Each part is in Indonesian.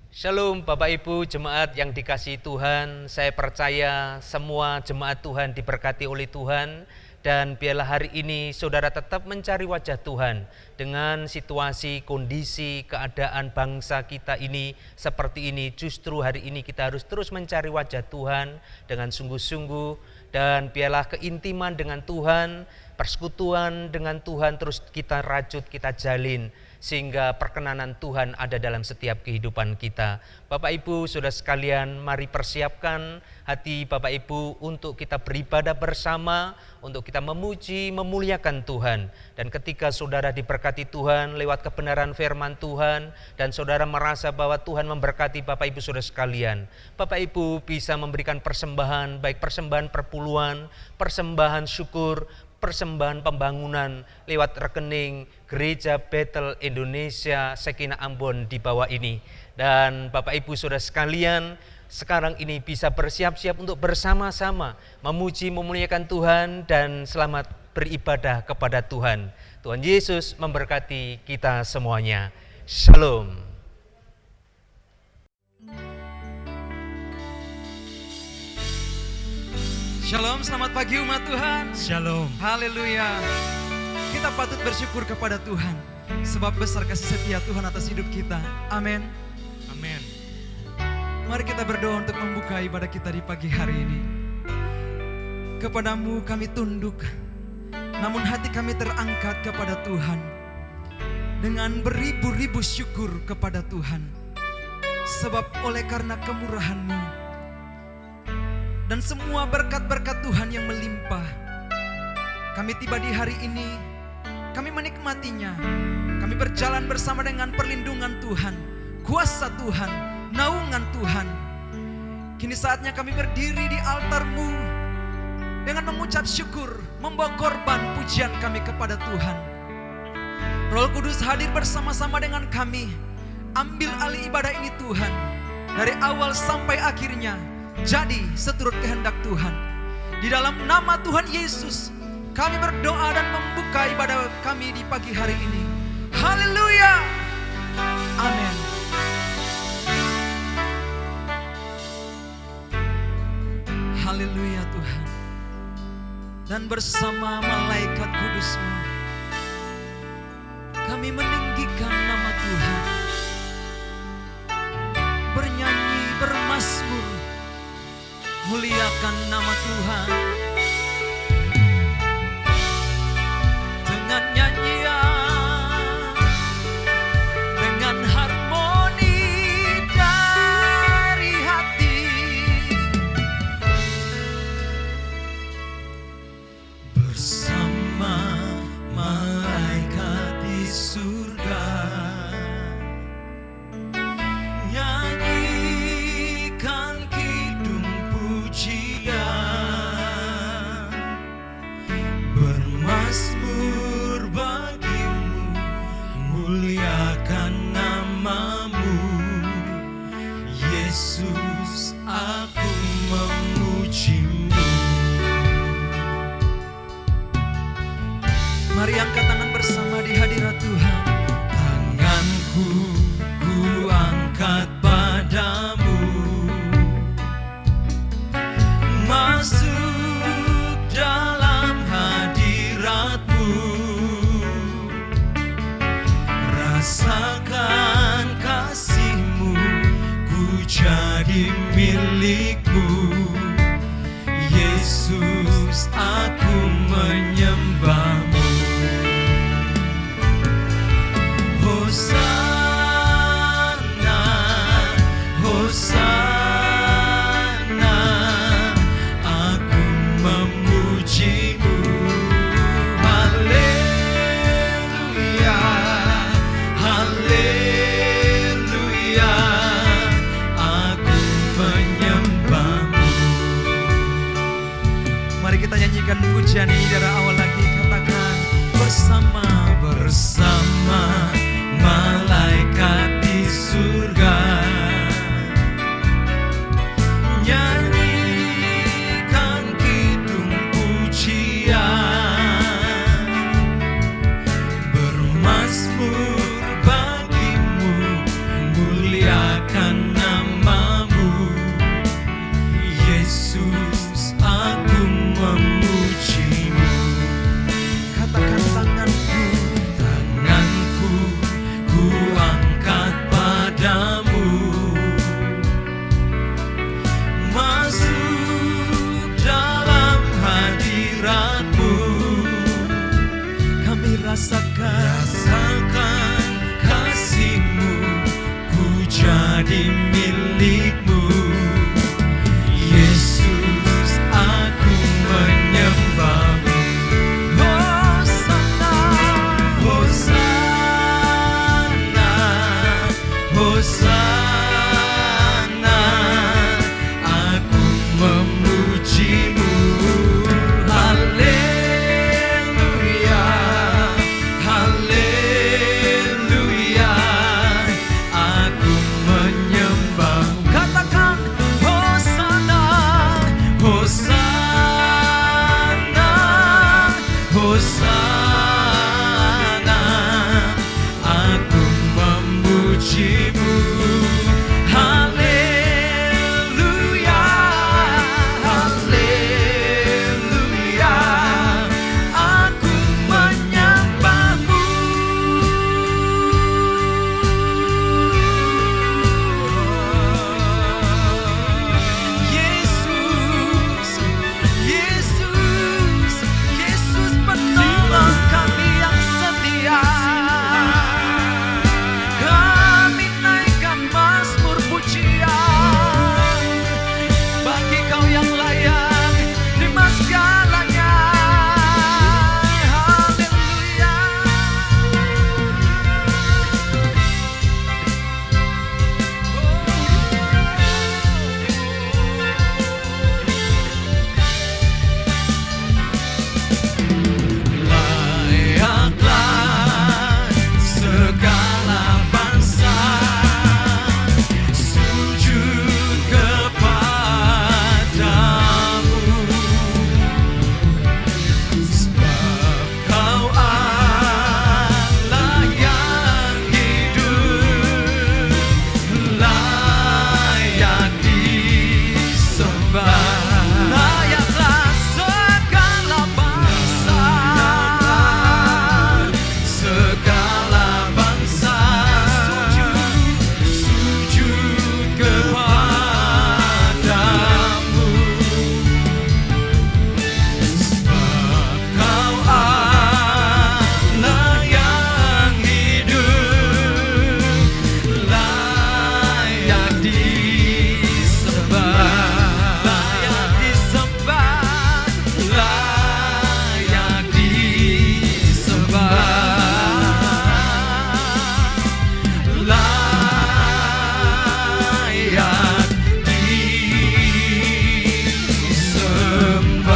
Shalom Bapak Ibu jemaat yang dikasihi Tuhan. Saya percaya semua jemaat Tuhan diberkati oleh Tuhan. Dan biarlah hari ini saudara tetap mencari wajah Tuhan. Dengan situasi, kondisi, keadaan bangsa kita ini seperti ini, justru hari ini kita harus terus mencari wajah Tuhan dengan sungguh-sungguh. Dan biarlah keintiman dengan Tuhan, persekutuan dengan Tuhan terus kita rajut, kita jalin, sehingga perkenanan Tuhan ada dalam setiap kehidupan kita. Bapak Ibu, saudara sekalian, mari persiapkan hati Bapak Ibu untuk kita beribadah bersama, untuk kita memuji, memuliakan Tuhan. Dan ketika saudara diberkati Tuhan lewat kebenaran firman Tuhan, dan saudara merasa bahwa Tuhan memberkati Bapak Ibu saudara sekalian, Bapak Ibu bisa memberikan persembahan, baik persembahan perpuluhan, persembahan syukur, persembahan pembangunan lewat rekening Gereja Bethel Indonesia Shekinah Ambon di bawah ini. Dan Bapak Ibu saudara sekalian, sekarang ini bisa bersiap-siap untuk bersama-sama memuji, memuliakan Tuhan dan selamat beribadah kepada Tuhan. Tuhan Yesus memberkati kita semuanya. Shalom. Shalom, selamat pagi umat Tuhan. Shalom. Haleluya. Kita patut bersyukur kepada Tuhan, sebab besar kasih setia Tuhan atas hidup kita. Amin. Amin. Mari kita berdoa untuk membuka ibadah kita di pagi hari ini. Kepadamu kami tunduk, namun hati kami terangkat kepada Tuhan. Dengan beribu-ribu syukur kepada Tuhan. Sebab oleh karena kemurahan-Mu dan semua berkat-berkat Tuhan yang melimpah, kami tiba di hari ini, kami menikmatinya. Kami berjalan bersama dengan perlindungan Tuhan, kuasa Tuhan, naungan Tuhan. Kini saatnya kami berdiri di altar-Mu dengan mengucap syukur, membawa korban pujian kami kepada Tuhan. Roh Kudus hadir bersama-sama dengan kami. Ambil alih ibadah ini Tuhan, dari awal sampai akhirnya. Jadi seturut kehendak Tuhan. Di dalam nama Tuhan Yesus kami berdoa dan membuka ibadah kami di pagi hari ini. Haleluya. Amin. Haleluya Tuhan. Dan bersama malaikat kudus-Mu kami meninggikan nama Tuhan, bernyanyi, bermazmur, muliakan nama Tuhan. Dengan nyanyian, dengan harmoni dari hati, Bersama malaikat di surga, nyanyikan kidung pujian, bermazmur bagimu, muliakan namamu. Yesus, aku memujimu. mari angkat tangan bersama di hadirat Tuhan. Tanganku ku angkat padamu, masuk dalam hadirat-Mu. Rasakan kasih-Mu, ku jadi milik-Mu. Yesus, aku menyembah-Mu. Hosana, Hosana, aku memuji-Mu. Haleluya, haleluya, aku menyembah-Mu. Mari kita nyanyikan pujian ini dari awal lagi. Katakan bersama malaikat di surga, nyanyikan kidung pujian, bermazmur bagimu, muliakan rasakan kasih-Mu, ku jadi milik-Mu. Yesus, aku menyembah-Mu. Hosana, Hosana, Hosana, aku memuji-Mu. Haleluya, haleluya, aku menyembah-Mu. katakan Hosana, Hosana, Hosana, aku memuji-Mu. Haleluya, haleluya, aku menyembah-Mu. Yesus, Yesus, Yesus penolong kami yang setia. Kami naikkan mazmur pujian bagi Kau yang layak terima segalanya. Haleluya. Layaklah segala bangsa sujud kepadamu, sebab Kau Allah yang hidup, layak disembah. Layaklah segala bangsa Segala bangsa sujud kepadamu, sebab Kau Allah yang hidup, layak disembah, layak disembah. layak disembah, layak disembah.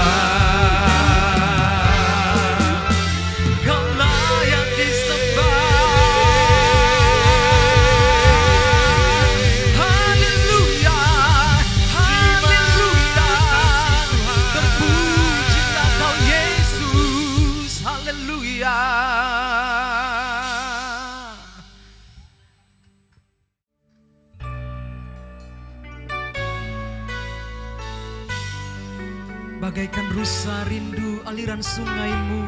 Kau layak disembah. Haleluya, haleluya. Terpujilah Kau Yesus. Haleluya. Bagaikan rusa rindu aliran sungai-Mu,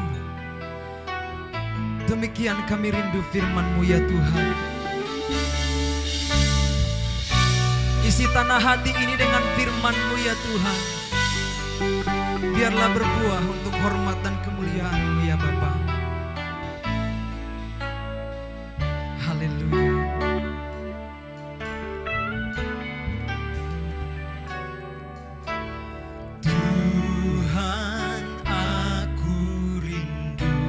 demikian kami rindu firman-Mu ya Tuhan. Isi tanah hati ini dengan firman-Mu ya Tuhan. Biarlah berbuah untuk hormat dan kemuliaan-Mu ya Bapa. Haleluya. Tuhan, aku rindu.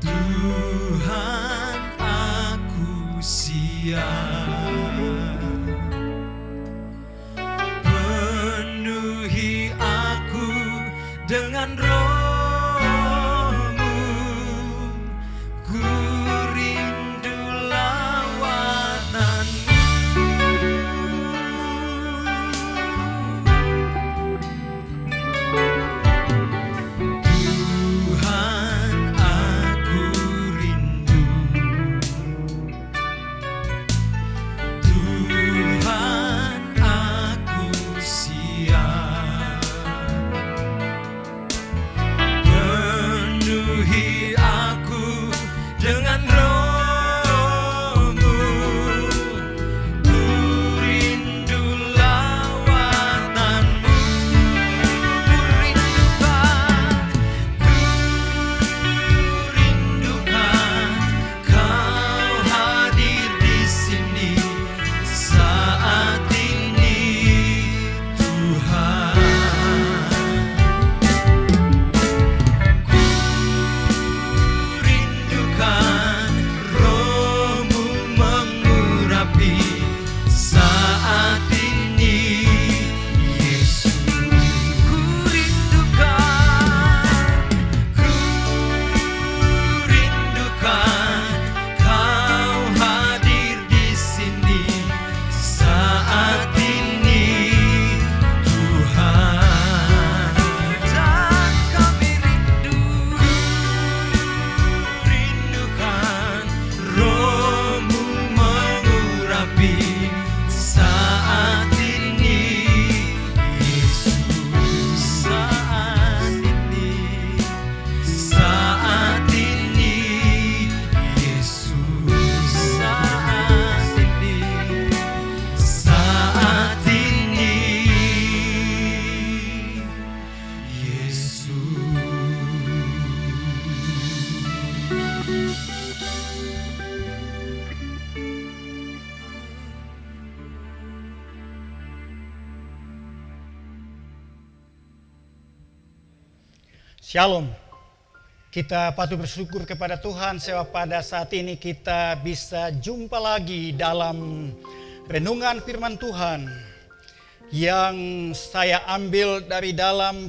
Tuhan, aku siap. Penuhi aku dengan Roh-Mu. Ku rindu lawanan-Mu. Tuhan, aku rindu. Tuhan, aku siap. Shalom. Kita patut bersyukur kepada Tuhan sebab pada saat ini kita bisa jumpa lagi dalam renungan firman Tuhan yang saya ambil dari dalam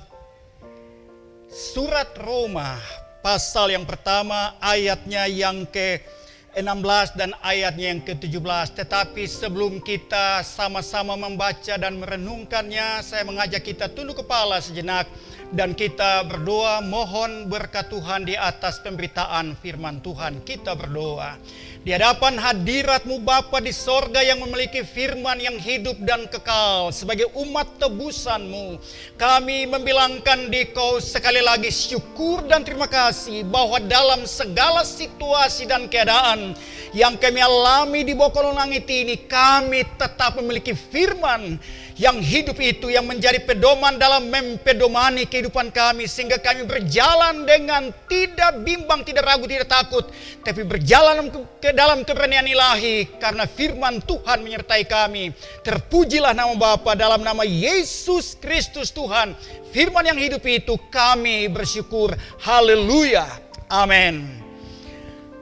surat Roma pasal yang pertama ayatnya yang ke-16 dan ayatnya yang ke-17. Tetapi sebelum kita sama-sama membaca dan merenungkannya, saya mengajak kita tunduk kepala sejenak dan kita berdoa mohon berkat Tuhan di atas pemberitaan firman Tuhan. Kita berdoa. Di hadapan hadirat-Mu Bapa di sorga yang memiliki firman yang hidup dan kekal. Sebagai umat tebusan-Mu, kami membilangkan di Kau sekali lagi syukur dan terima kasih bahwa dalam segala situasi dan keadaan yang kami alami di bawah kolong langit ini, kami tetap memiliki firman yang hidup itu yang menjadi pedoman dalam mempedomani kehidupan kami, sehingga kami berjalan dengan tidak bimbang, tidak ragu, tidak takut, tapi berjalan ke dalam keberanian ilahi karena firman Tuhan menyertai kami. Terpujilah nama Bapa dalam nama Yesus Kristus Tuhan. Firman yang hidup itu kami bersyukur. Haleluya. Amin.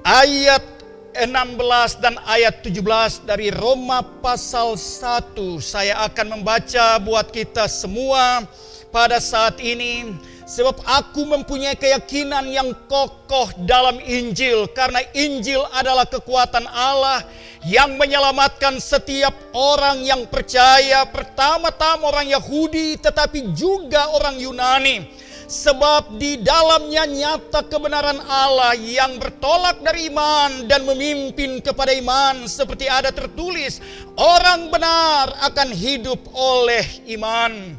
Ayat 16 dan ayat 17 dari Roma pasal 1 saya akan membaca buat kita semua pada saat ini. Sebab aku mempunyai keyakinan yang kokoh dalam Injil, karena Injil adalah kekuatan Allah yang menyelamatkan setiap orang yang percaya, pertama-tama orang Yahudi tetapi juga orang Yunani. Sebab di dalamnya nyata kebenaran Allah yang bertolak dari iman dan memimpin kepada iman, seperti ada tertulis, orang benar akan hidup oleh iman.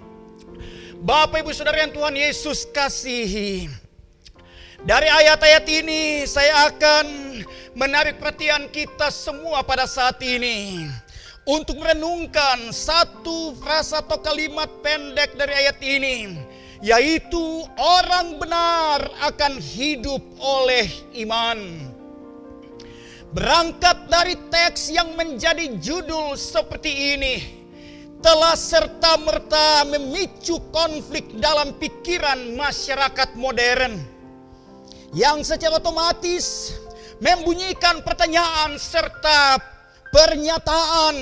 Bapak, Ibu, Saudara yang Tuhan Yesus kasihi, dari ayat-ayat ini saya akan menarik perhatian kita semua pada saat ini untuk merenungkan satu frasa atau kalimat pendek dari ayat ini, yaitu orang benar akan hidup oleh iman. Berangkat dari teks yang menjadi judul seperti ini, telah serta-merta memicu konflik dalam pikiran masyarakat modern, yang secara otomatis membunyikan pertanyaan serta pernyataan.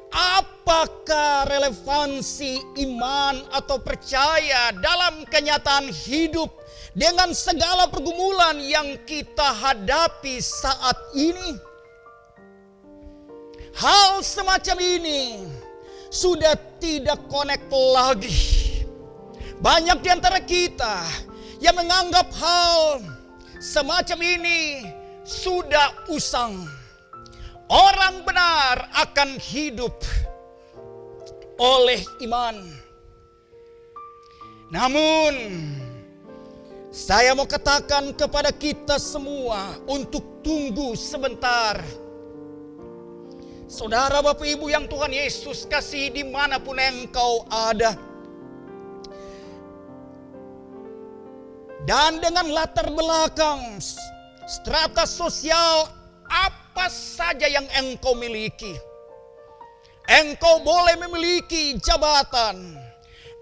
Apakah relevansi iman atau percaya dalam kenyataan hidup dengan segala pergumulan yang kita hadapi saat ini? Hal semacam ini sudah tidak connect lagi. Banyak di antara kita yang menganggap hal semacam ini sudah usang. Orang benar akan hidup oleh iman. Namun, saya mau katakan kepada kita semua untuk tunggu sebentar. Saudara, Bapak, Ibu yang Tuhan Yesus kasih dimanapun engkau ada. Dan dengan latar belakang strata sosial apa saja yang engkau miliki. Engkau boleh memiliki jabatan.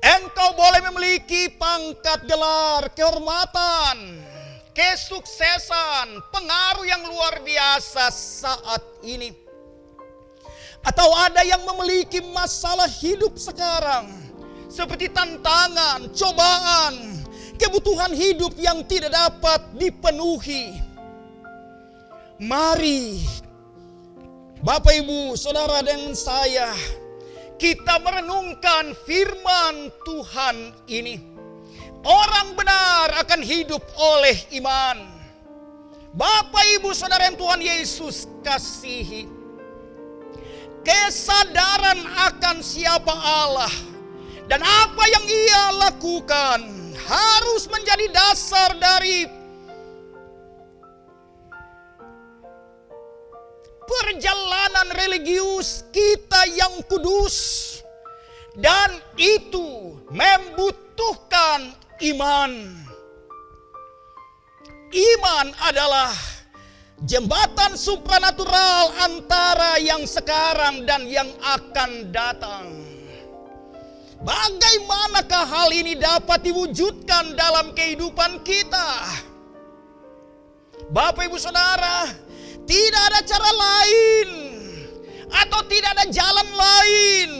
Engkau boleh memiliki pangkat, gelar, kehormatan, kesuksesan, pengaruh yang luar biasa saat ini. Atau ada yang memiliki masalah hidup sekarang, seperti tantangan, cobaan, kebutuhan hidup yang tidak dapat dipenuhi. Mari Bapak, Ibu, Saudara dengan saya, kita merenungkan firman Tuhan ini. Orang benar akan hidup oleh iman. Bapak, Ibu, Saudara yang Tuhan Yesus kasihi, kesadaran akan siapa Allah dan apa yang Ia lakukan harus menjadi dasar dari perjalanan religius kita yang kudus, dan itu membutuhkan iman. Iman adalah jembatan supranatural antara yang sekarang dan yang akan datang. Bagaimanakah hal ini dapat diwujudkan dalam kehidupan kita? Bapak Ibu Saudara, tidak ada cara lain atau tidak ada jalan lain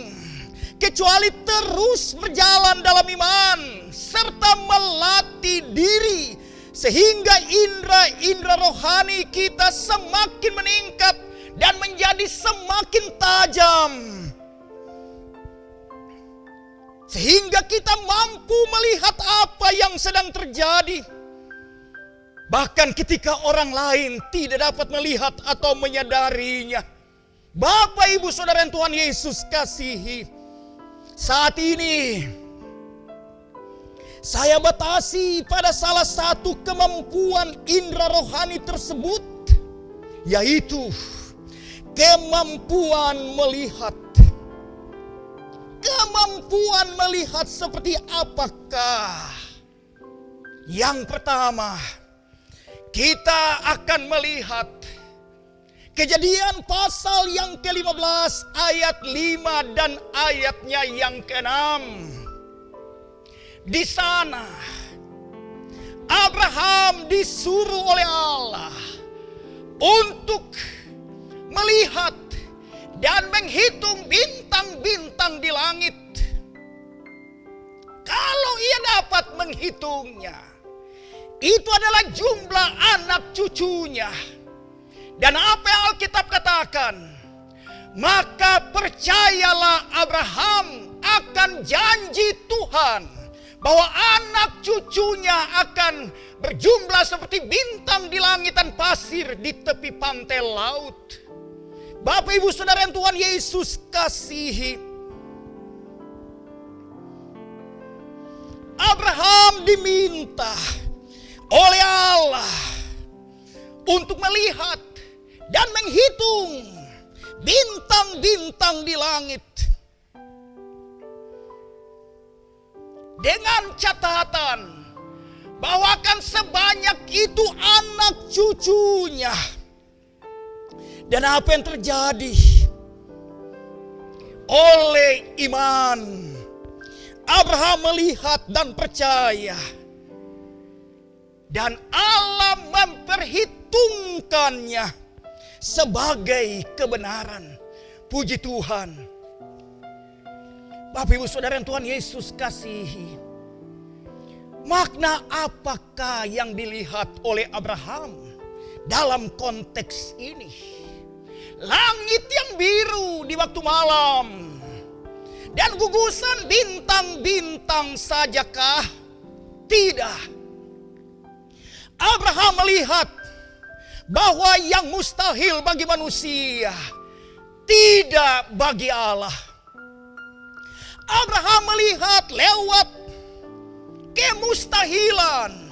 kecuali terus berjalan dalam iman serta melatih diri sehingga indera-indera rohani kita semakin meningkat dan menjadi semakin tajam. Sehingga kita mampu melihat apa yang sedang terjadi. Bahkan ketika orang lain tidak dapat melihat atau menyadarinya. Bapak Ibu Saudara yang Tuhan Yesus kasihi, saat ini saya batasi pada salah satu kemampuan indera rohani tersebut, yaitu kemampuan melihat. Kemampuan melihat seperti apakah? Yang pertama, kita akan melihat Kejadian pasal yang ke-15 ayat 5 dan ayatnya yang ke-6. Di sana Abraham disuruh oleh Allah untuk melihat dan menghitung bintang-bintang di langit. Kalau ia dapat menghitungnya, itu adalah jumlah anak cucunya. Dan apa yang Alkitab katakan, maka percayalah Abraham akan janji Tuhan bahwa anak cucunya akan berjumlah seperti bintang di langitan pasir di tepi pantai laut. Bapak Ibu Saudara yang Tuhan Yesus kasihi, Abraham diminta oleh Allah untuk melihat dan menghitung bintang-bintang di langit. Dengan catatan bahwa akan sebanyak itu anak cucunya. Dan apa yang terjadi? Oleh iman, Abraham melihat dan percaya. Dan Allah memperhitungkannya sebagai kebenaran. Puji Tuhan. Bapak Ibu Saudara yang Tuhan Yesus kasihi, makna apakah yang dilihat oleh Abraham dalam konteks ini? Langit yang biru di waktu malam dan gugusan bintang-bintang sajakah? Tidak. Abraham melihat bahwa yang mustahil bagi manusia tidak bagi Allah. Abraham melihat lewat kemustahilan.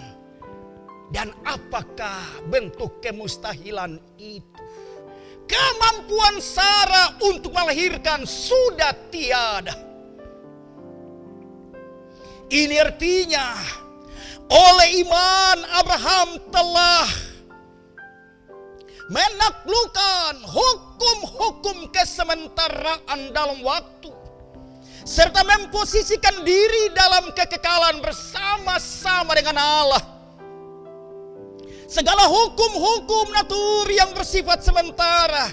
Dan apakah bentuk kemustahilan itu? Kemampuan Sarah untuk melahirkan sudah tiada. Ini artinya oleh iman Abraham telah menaklukkan hukum-hukum kesementaraan dalam waktu, serta memposisikan diri dalam kekekalan bersama-sama dengan Allah. Segala hukum-hukum natur yang bersifat sementara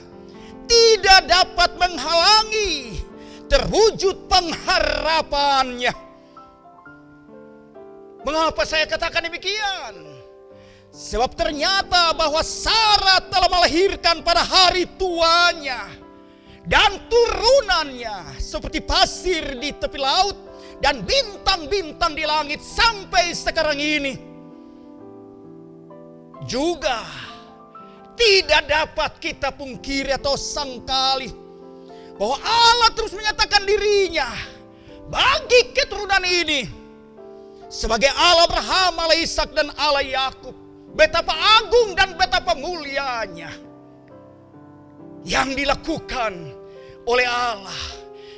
tidak dapat menghalangi terwujud pengharapannya. Mengapa saya katakan demikian? Sebab ternyata bahwa Sarah telah melahirkan pada hari tuanya. Dan turunannya seperti pasir di tepi laut dan bintang-bintang di langit sampai sekarang ini. Juga tidak dapat kita pungkiri atau sangkali bahwa Allah terus menyatakan dirinya bagi keturunan ini sebagai Allah Abraham, Allah Ishak dan Allah Yakub. Betapa agung dan betapa mulianya yang dilakukan oleh Allah.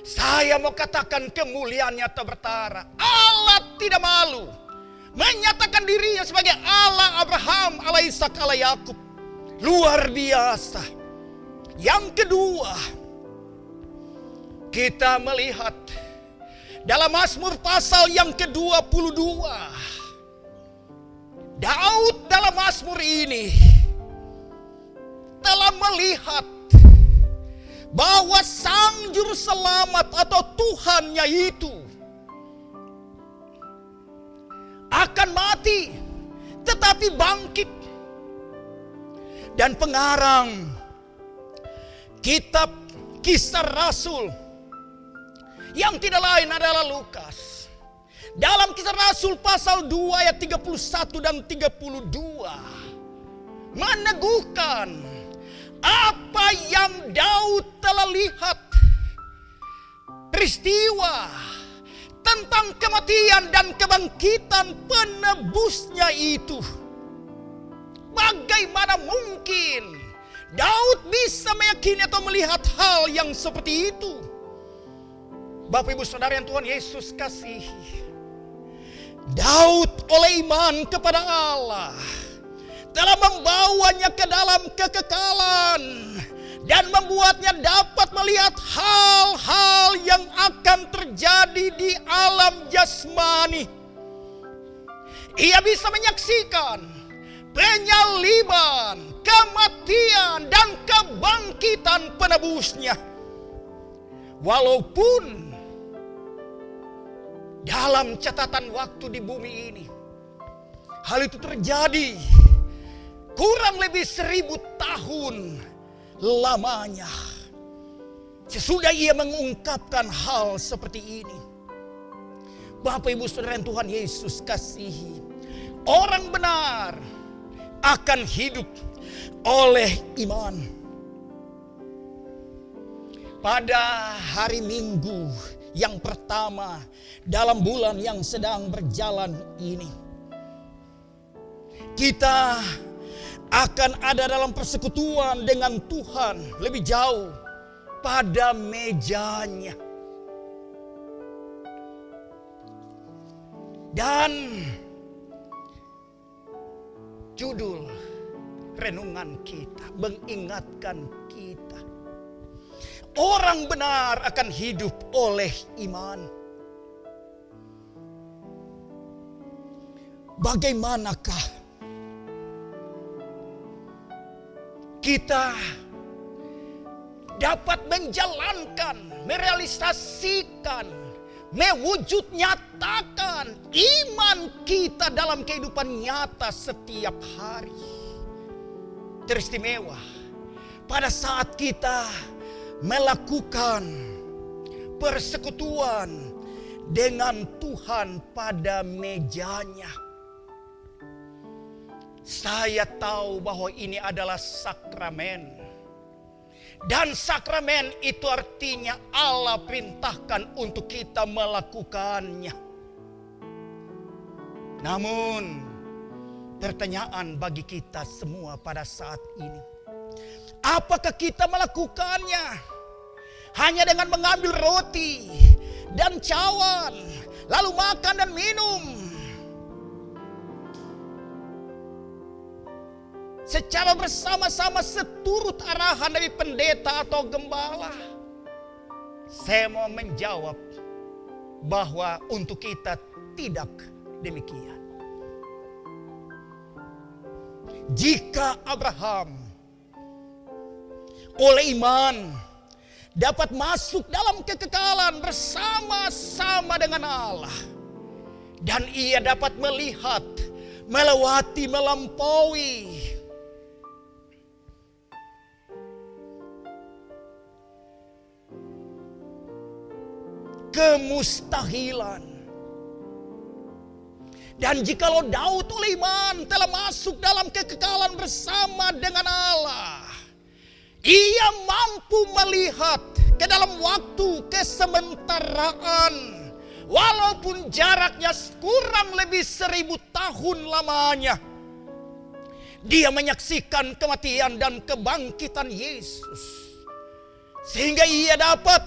Saya mau katakan kemuliaannya tak bertara. Allah tidak malu menyatakan dirinya sebagai Allah Abraham, Allah Ishak, Allah Yakub. Luar biasa. Yang kedua, kita melihat Dalam Mazmur pasal yang ke-22, Daud dalam Mazmur ini telah melihat bahwa Sang Juru Selamat atau Tuhannya itu akan mati tetapi bangkit. Dan pengarang kitab Kisah Rasul yang tidak lain adalah Lukas, dalam Kisah Rasul pasal 2 ayat 31 dan 32 meneguhkan apa yang Daud telah lihat, peristiwa tentang kematian dan kebangkitan penebusnya itu. Bagaimana mungkin Daud bisa meyakini atau melihat hal yang seperti itu? Bapak Ibu Saudara yang Tuhan Yesus kasihi, Daud oleh iman kepada Allah telah membawanya ke dalam kekekalan dan membuatnya dapat melihat hal-hal yang akan terjadi di alam jasmani. Ia bisa menyaksikan penyaliban, kematian, dan kebangkitan penebusnya. Walaupun dalam catatan waktu di bumi ini hal itu terjadi kurang lebih 1000 tahun lamanya sesudah ia mengungkapkan hal seperti ini. Bapak Ibu Saudara yang Tuhan Yesus kasihi, orang benar akan hidup oleh iman. Pada hari Minggu yang pertama dalam bulan yang sedang berjalan ini, kita akan ada dalam persekutuan dengan Tuhan lebih jauh pada mejanya. Dan judul renungan kita mengingatkan kita, orang benar akan hidup oleh iman. Bagaimanakah kita dapat menjalankan, merealisasikan, mewujud nyatakan iman kita dalam kehidupan nyata setiap hari? Teristimewa pada saat kita melakukan persekutuan dengan Tuhan pada mejanya. Saya tahu bahwa ini adalah sakramen. Dan sakramen itu artinya Allah perintahkan untuk kita melakukannya. Namun pertanyaan bagi kita semua pada saat ini, apakah kita melakukannya hanya dengan mengambil roti dan cawan lalu makan dan minum secara bersama-sama seturut arahan dari pendeta atau gembala? Saya mau menjawab bahwa untuk kita tidak demikian. Jika Abraham oleh iman dapat masuk dalam kekekalan bersama-sama dengan Allah, dan ia dapat melihat, melewati, melampaui kemustahilan. Dan jikalau Daud oleh iman telah masuk dalam kekekalan bersama dengan Allah, ia mampu melihat ke dalam waktu kesementaraan, walaupun jaraknya kurang lebih 1000 tahun lamanya. Dia menyaksikan kematian dan kebangkitan Yesus, sehingga ia dapat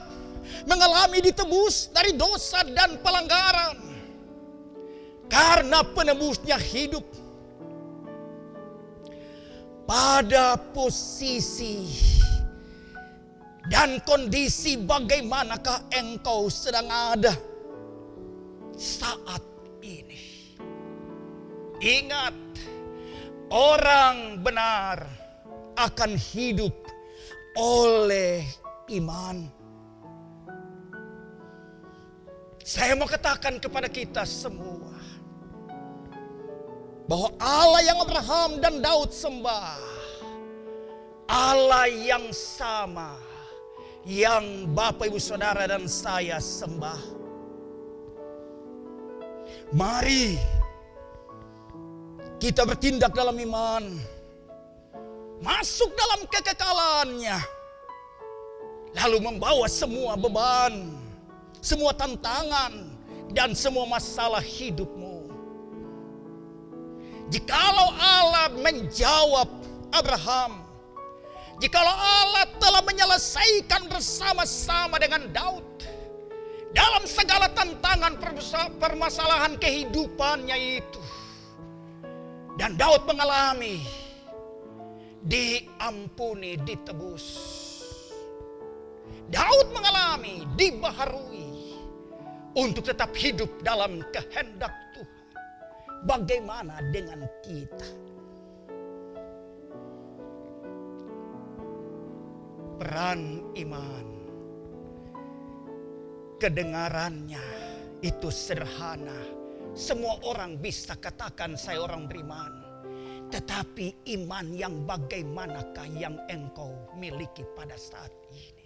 mengalami ditebus dari dosa dan pelanggaran. Karena penebusnya hidup pada posisi dan kondisi bagaimanakah engkau sedang ada? saat ini. Ingat, orang benar akan hidup oleh iman. Saya mau katakan kepada kita semua bahwa Allah yang Abraham dan Daud sembah, Allah yang sama yang Bapak Ibu Saudara dan saya sembah. Mari kita bertindak dalam iman, masuk dalam kekekalannya, lalu membawa semua beban, semua tantangan, dan semua masalah hidupmu. Jikalau Allah menjawab Abraham, jikalau Allah telah menyelesaikan bersama-sama dengan Daud dalam segala tantangan permasalahan kehidupannya itu, dan Daud mengalami diampuni, ditebus, Daud mengalami dibaharui untuk tetap hidup dalam kehendak Tuhan. Bagaimana dengan kita? Peran iman, kedengarannya itu sederhana. Semua orang bisa katakan saya orang beriman. Tetapi iman yang bagaimanakah yang engkau miliki pada saat ini?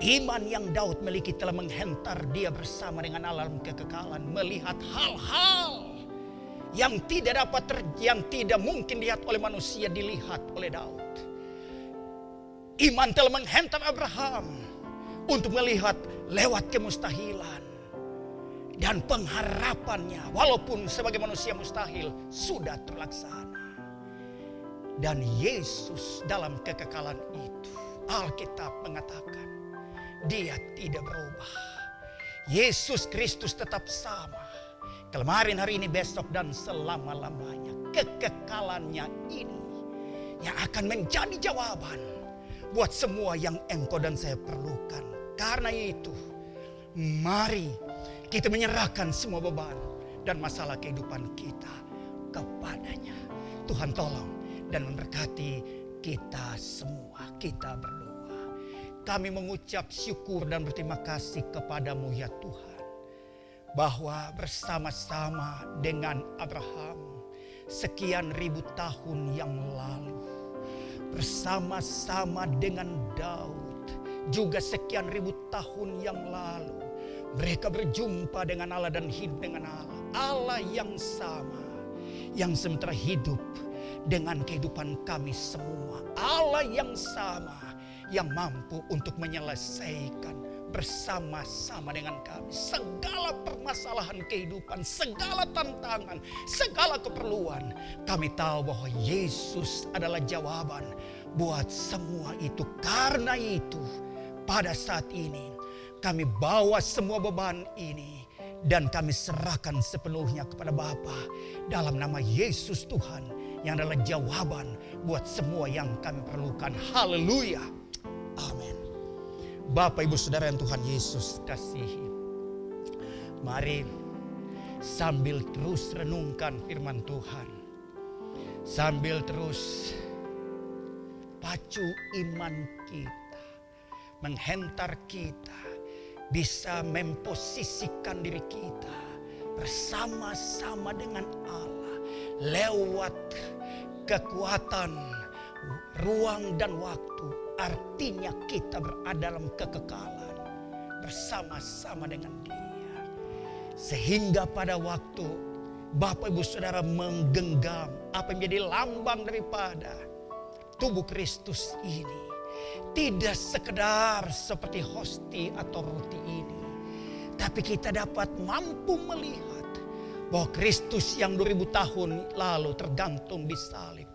Iman yang Daud miliki telah menghentar dia bersama dengan Allah dalam kekekalan, melihat hal-hal yang tidak mungkin dilihat oleh manusia dilihat oleh Daud. Iman telah menghentar Abraham untuk melihat lewat kemustahilan, dan pengharapannya walaupun sebagai manusia mustahil sudah terlaksana. Dan Yesus dalam kekekalan itu, Alkitab mengatakan dia tidak berubah. Yesus Kristus tetap sama, kemarin, hari ini, besok, dan selama-lamanya. Kekekalannya ini yang akan menjadi jawaban buat semua yang engkau dan saya perlukan. Karena itu, mari kita menyerahkan semua beban dan masalah kehidupan kita kepadanya. Tuhan tolong dan memberkati kita semua. Kita berdoa. Kami mengucap syukur dan berterima kasih kepadamu ya Tuhan, bahwa bersama-sama dengan Abraham sekian ribu tahun yang lalu, bersama-sama dengan Daud juga sekian ribu tahun yang lalu, mereka berjumpa dengan Allah dan hidup dengan Allah. Allah yang sama, yang sementara hidup dengan kehidupan kami semua. Allah yang sama, yang mampu untuk menyelesaikan bersama-sama dengan kami segala permasalahan kehidupan, segala tantangan, segala keperluan. Kami tahu bahwa Yesus adalah jawaban buat semua itu. Karena itu, pada saat ini kami bawa semua beban ini dan kami serahkan sepenuhnya kepada Bapa dalam nama Yesus Tuhan, yang adalah jawaban buat semua yang kami perlukan. Haleluya. Amin. Bapak, Ibu, Saudara yang Tuhan Yesus kasihi, mari sambil terus renungkan firman Tuhan, sambil terus pacu iman kita, menghentar kita, bisa memposisikan diri kita bersama-sama dengan Allah lewat kekuatan ruang dan waktu. Artinya kita berada dalam kekekalan bersama-sama dengan Dia. Sehingga pada waktu Bapak Ibu Saudara menggenggam apa yang menjadi lambang daripada tubuh Kristus ini, tidak sekedar seperti hosti atau roti ini, tapi kita dapat mampu melihat bahwa Kristus yang 2000 tahun lalu tergantung di salib,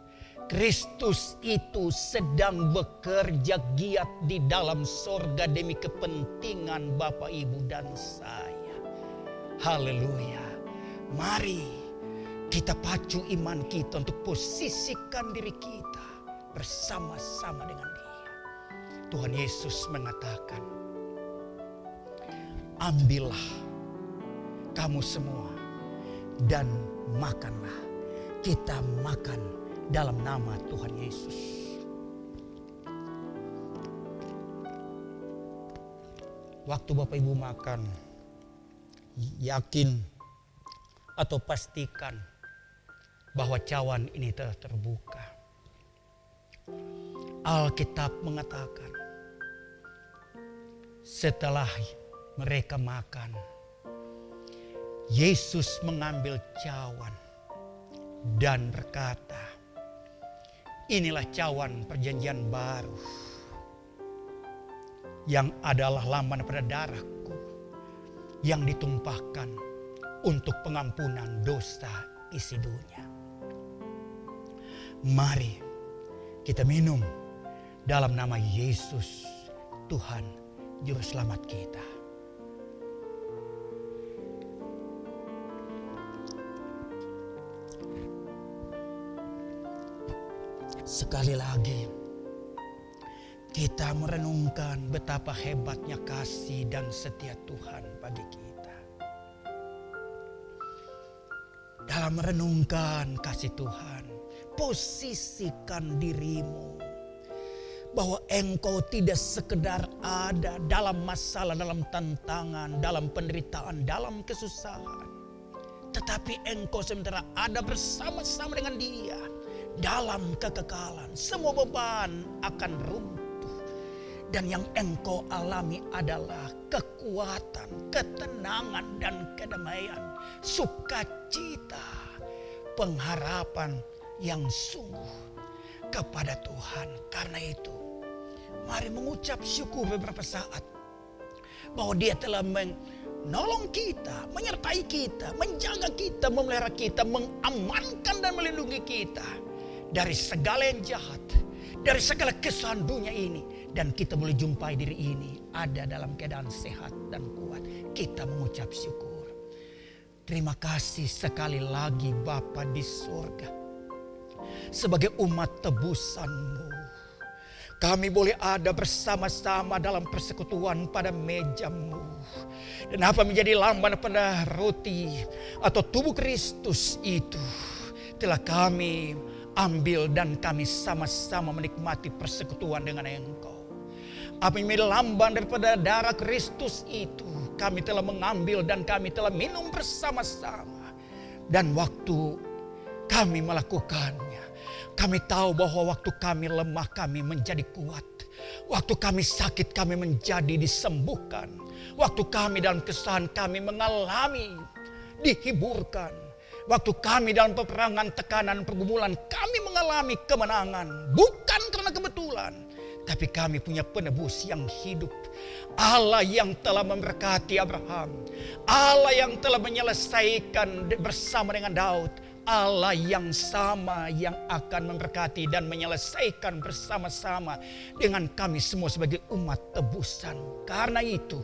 Kristus itu sedang bekerja giat di dalam sorga demi kepentingan Bapak, Ibu, dan saya. Haleluya. Mari kita pacu iman kita untuk posisikan diri kita bersama-sama dengan Dia. Tuhan Yesus mengatakan, ambillah kamu semua dan makanlah. Kita makan dalam nama Tuhan Yesus. Waktu Bapak Ibu makan, yakin atau pastikan bahwa cawan ini telah terbuka. Alkitab mengatakan, setelah mereka makan, Yesus mengambil cawan dan berkata, inilah cawan perjanjian baru yang adalah lambang pada darahku yang ditumpahkan untuk pengampunan dosa isi dunia. Mari kita minum dalam nama Yesus, Tuhan Juru Selamat kita. Sekali lagi kita merenungkan betapa hebatnya kasih dan setia Tuhan bagi kita. Dalam merenungkan kasih Tuhan, posisikan dirimu bahwa engkau tidak sekedar ada dalam masalah, dalam tantangan, dalam penderitaan, dalam kesusahan. Tetapi engkau sementara ada bersama-sama dengan Dia dalam kekekalan. Semua beban akan runtuh. Dan yang engkau alami adalah kekuatan, ketenangan dan kedamaian, sukacita, pengharapan yang sungguh kepada Tuhan. Karena itu, mari mengucap syukur beberapa saat bahwa Dia telah menolong kita, menyertai kita, menjaga kita, memelihara kita, mengamankan dan melindungi kita dari segala yang jahat, dari segala kesusahan dunia ini. Dan kita boleh jumpai diri ini ada dalam keadaan sehat dan kuat. Kita mengucap syukur. Terima kasih sekali lagi Bapa di surga. Sebagai umat tebusan-Mu, kami boleh ada bersama-sama dalam persekutuan pada meja-Mu. Dan apa menjadi lambang pada roti atau tubuh Kristus itu telah kami ambil dan kami sama-sama menikmati persekutuan dengan Engkau. Apa yang menjadi lambang daripada darah Kristus itu kami telah mengambil dan kami telah minum bersama-sama. Dan waktu kami melakukannya, kami tahu bahwa waktu kami lemah kami menjadi kuat. Waktu kami sakit kami menjadi disembuhkan. Waktu kami dalam kesusahan kami mengalami dihiburkan. Waktu kami dalam peperangan, tekanan, pergumulan kami mengalami kemenangan. Bukan karena kebetulan, tapi kami punya penebus yang hidup. Allah yang telah memberkati Abraham. Allah yang telah menyelesaikan bersama dengan Daud. Allah yang sama yang akan memberkati dan menyelesaikan bersama-sama dengan kami semua sebagai umat tebusan. Karena itu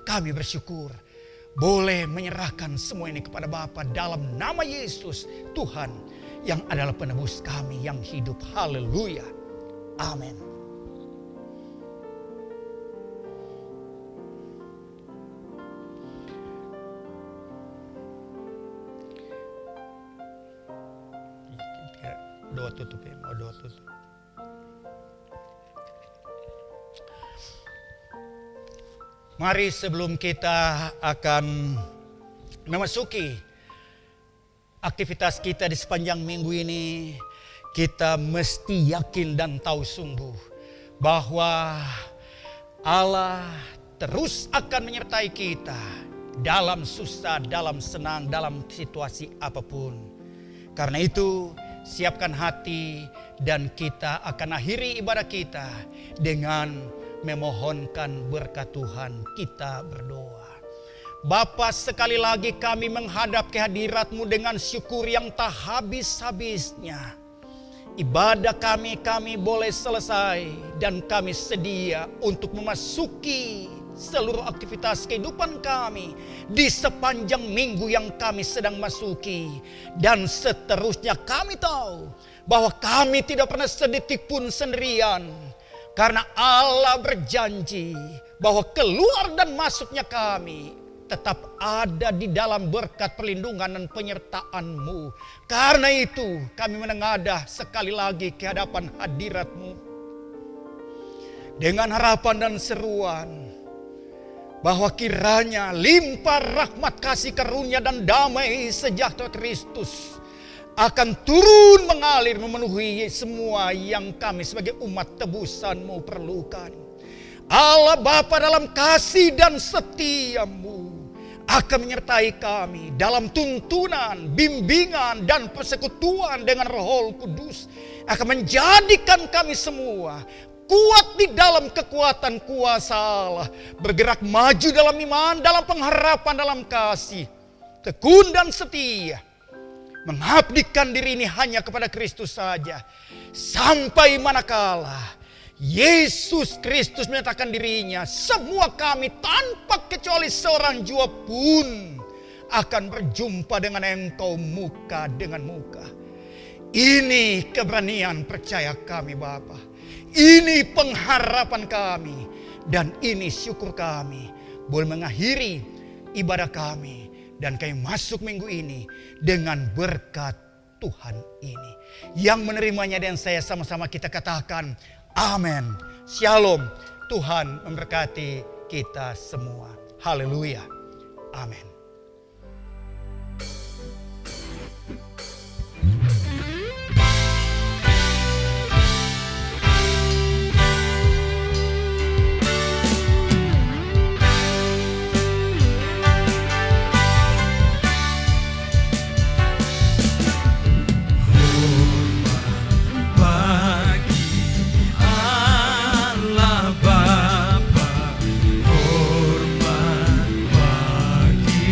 kami bersyukur boleh menyerahkan semua ini kepada Bapa dalam nama Yesus Tuhan yang adalah penebus kami yang hidup. Haleluya. Amin. Doa tutup ya, mau doa tutup. Mari sebelum kita akan memasuki aktivitas kita di sepanjang minggu ini, kita mesti yakin dan tahu sungguh bahwa Allah terus akan menyertai kita dalam susah, dalam senang, dalam situasi apapun. Karena itu, siapkan hati dan kita akan akhiri ibadah kita dengan memohonkan berkat Tuhan. Kita berdoa. Bapa, sekali lagi kami menghadap kehadirat-Mu dengan syukur yang tak habis-habisnya. Ibadah kami boleh selesai dan kami sedia untuk memasuki seluruh aktivitas kehidupan kami di sepanjang minggu yang kami sedang masuki. Dan seterusnya kami tahu bahwa kami tidak pernah sedetik pun sendirian. Karena Allah berjanji bahwa keluar dan masuknya kami tetap ada di dalam berkat perlindungan dan penyertaan-Mu. Karena itu kami menengadah sekali lagi ke hadapan hadirat-Mu dengan harapan dan seruan bahwa kiranya limpah rahmat, kasih karunia dan damai sejahtera Kristus akan turun mengalir memenuhi semua yang kami sebagai umat tebusan-Mu perlukan. Allah Bapa dalam kasih dan setia-Mu akan menyertai kami dalam tuntunan, bimbingan dan persekutuan dengan Roh Kudus, akan menjadikan kami semua kuat di dalam kekuatan kuasa Allah, bergerak maju dalam iman, dalam pengharapan, dalam kasih, tekun dan setia, mengabdikan diri ini hanya kepada Kristus saja, sampai manakala Yesus Kristus menyatakan dirinya, semua kami tanpa kecuali seorang jua pun akan berjumpa dengan Engkau muka dengan muka. Ini keberanian percaya kami Bapa. Ini pengharapan kami. Dan ini syukur kami boleh mengakhiri ibadah kami. Dan kami masuk minggu ini dengan berkat Tuhan ini. Yang menerimanya dan saya sama-sama kita katakan amin. Shalom. Tuhan memberkati kita semua. Haleluya. Amin. Hormat bagi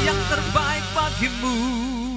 yang terbaik bagimu.